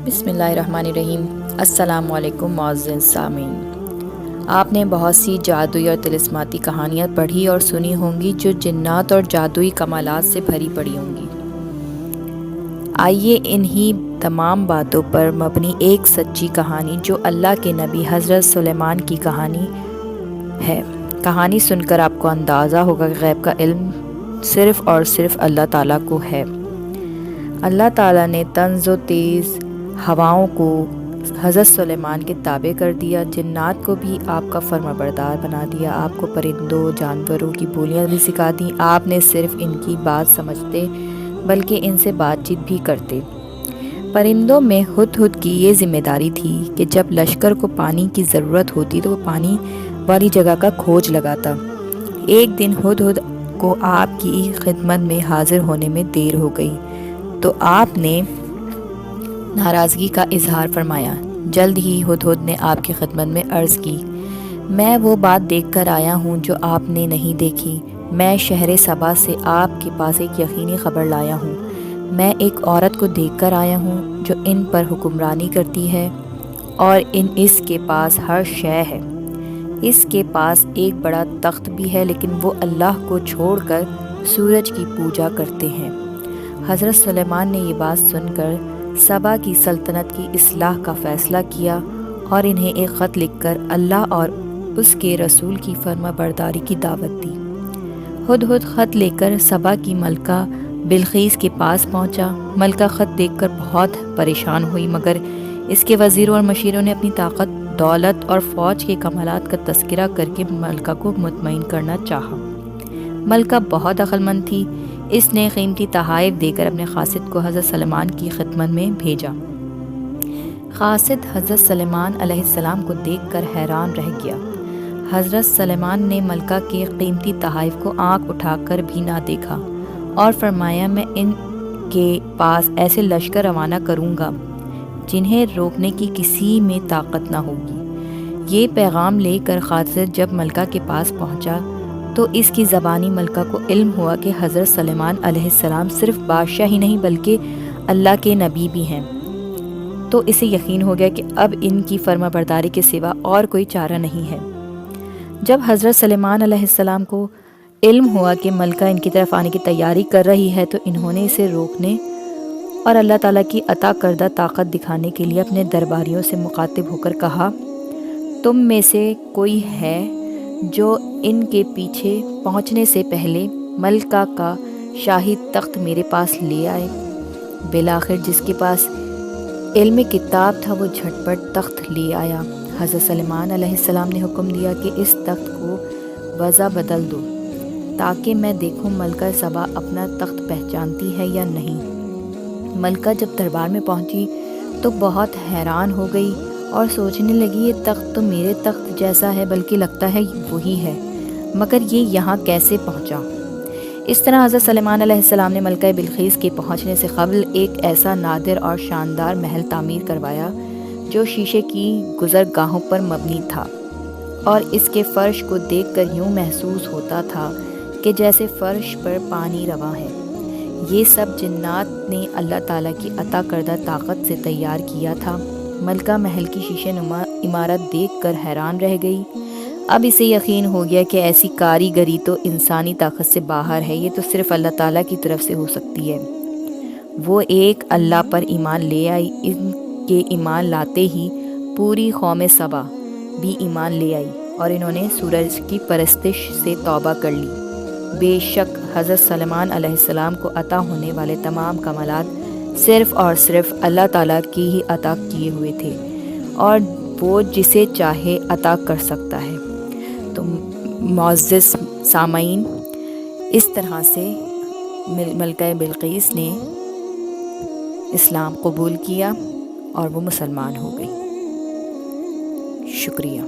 بسم اللہ الرحمن الرحیم۔ السلام علیکم معزز سامعین، آپ نے بہت سی جادوئی اور طلسماتی کہانیاں پڑھی اور سنی ہوں گی جو جنات اور جادوئی کمالات سے بھری پڑی ہوں گی۔ آئیے انہی تمام باتوں پر مبنی ایک سچی کہانی جو اللہ کے نبی حضرت سلیمان کی کہانی ہے۔ کہانی سن کر آپ کو اندازہ ہوگا کہ غیب کا علم صرف اور صرف اللہ تعالیٰ کو ہے۔ اللہ تعالیٰ نے طنز و تیز ہواؤں کو حضرت سلیمان کے تابع کر دیا، جنات کو بھی آپ کا فرمانبردار بنا دیا، آپ کو پرندوں جانوروں کی بولیاں بھی سکھا دیں۔ آپ نے صرف ان کی بات سمجھتے بلکہ ان سے بات چیت بھی کرتے۔ پرندوں میں ہدہد کی یہ ذمہ داری تھی کہ جب لشکر کو پانی کی ضرورت ہوتی تو وہ پانی والی جگہ کا کھوج لگاتا۔ ایک دن ہدہد کو آپ کی خدمت میں حاضر ہونے میں دیر ہو گئی تو آپ نے ناراضگی کا اظہار فرمایا۔ جلد ہی ہدہد نے آپ کی خدمت میں عرض کی، میں وہ بات دیکھ کر آیا ہوں جو آپ نے نہیں دیکھی۔ میں شہر سبا سے آپ کے پاس ایک یقینی خبر لایا ہوں۔ میں ایک عورت کو دیکھ کر آیا ہوں جو ان پر حکمرانی کرتی ہے اور اس کے پاس ہر شے ہے۔ اس کے پاس ایک بڑا تخت بھی ہے، لیکن وہ اللہ کو چھوڑ کر سورج کی پوجا کرتے ہیں۔ حضرت سلیمان نے یہ بات سن کر سبا کی سلطنت کی اصلاح کا فیصلہ کیا اور انہیں ایک خط لکھ کر اللہ اور اس کے رسول کی فرما برداری کی دعوت دی۔ ہدہد خط لے کر سبا کی ملکہ بلقیس کے پاس پہنچا۔ ملکہ خط دیکھ کر بہت پریشان ہوئی، مگر اس کے وزیروں اور مشیروں نے اپنی طاقت، دولت اور فوج کے کمالات کا تذکرہ کر کے ملکہ کو مطمئن کرنا چاہا۔ ملکہ بہت عقل مند تھی، اس نے قیمتی تحائف دے کر اپنے قاصد کو حضرت سلیمان کی خدمت میں بھیجا۔ قاصد حضرت سلیمان علیہ السلام کو دیکھ کر حیران رہ گیا۔ حضرت سلیمان نے ملکہ کے قیمتی تحائف کو آنکھ اٹھا کر بھی نہ دیکھا اور فرمایا، میں ان کے پاس ایسے لشکر روانہ کروں گا جنہیں روکنے کی کسی میں طاقت نہ ہوگی۔ یہ پیغام لے کر قاصد جب ملکہ کے پاس پہنچا تو اس کی زبانی ملکہ کو علم ہوا کہ حضرت سلیمان علیہ السلام صرف بادشاہ ہی نہیں بلکہ اللہ کے نبی بھی ہیں۔ تو اسے یقین ہو گیا کہ اب ان کی فرما برداری کے سوا اور کوئی چارہ نہیں ہے۔ جب حضرت سلیمان علیہ السلام کو علم ہوا کہ ملکہ ان کی طرف آنے کی تیاری کر رہی ہے تو انہوں نے اسے روکنے اور اللہ تعالیٰ کی عطا کردہ طاقت دکھانے کے لیے اپنے درباریوں سے مخاطب ہو کر کہا، تم میں سے کوئی ہے جو ان کے پیچھے پہنچنے سے پہلے ملکہ کا شاہی تخت میرے پاس لے آئے؟ بالآخر جس کے پاس علم کتاب تھا وہ جھٹ پٹ تخت لے آیا۔ حضرت سلیمان علیہ السلام نے حکم دیا کہ اس تخت کو وضع بدل دو تاکہ میں دیکھوں ملکہ سبا اپنا تخت پہچانتی ہے یا نہیں۔ ملکہ جب دربار میں پہنچی تو بہت حیران ہو گئی اور سوچنے لگی، یہ تخت تو میرے تخت جیسا ہے، بلکہ لگتا ہے وہی ہے، مگر یہ یہاں کیسے پہنچا؟ اس طرح حضرت سلیمان علیہ السلام نے ملکہ بلقیس کے پہنچنے سے قبل ایک ایسا نادر اور شاندار محل تعمیر کروایا جو شیشے کی گزرگاہوں پر مبنی تھا، اور اس کے فرش کو دیکھ کر یوں محسوس ہوتا تھا کہ جیسے فرش پر پانی رواں ہے۔ یہ سب جنات نے اللہ تعالیٰ کی عطا کردہ طاقت سے تیار کیا تھا۔ ملکہ محل کی شیشے نما عمارت دیکھ کر حیران رہ گئی۔ اب اسے یقین ہو گیا کہ ایسی کاریگری تو انسانی طاقت سے باہر ہے، یہ تو صرف اللہ تعالیٰ کی طرف سے ہو سکتی ہے۔ وہ ایک اللہ پر ایمان لے آئی۔ ان کے ایمان لاتے ہی پوری قوم سبا بھی ایمان لے آئی اور انہوں نے سورج کی پرستش سے توبہ کر لی۔ بے شک حضرت سلیمان علیہ السلام کو عطا ہونے والے تمام کمالات صرف اور صرف اللہ تعالیٰ کی ہی عطا کیے ہوئے تھے، اور وہ جسے چاہے عطا کر سکتا ہے۔ تو معزز سامعین، اس طرح سے ملکہ بلقیس نے اسلام قبول کیا اور وہ مسلمان ہو گئی۔ شکریہ۔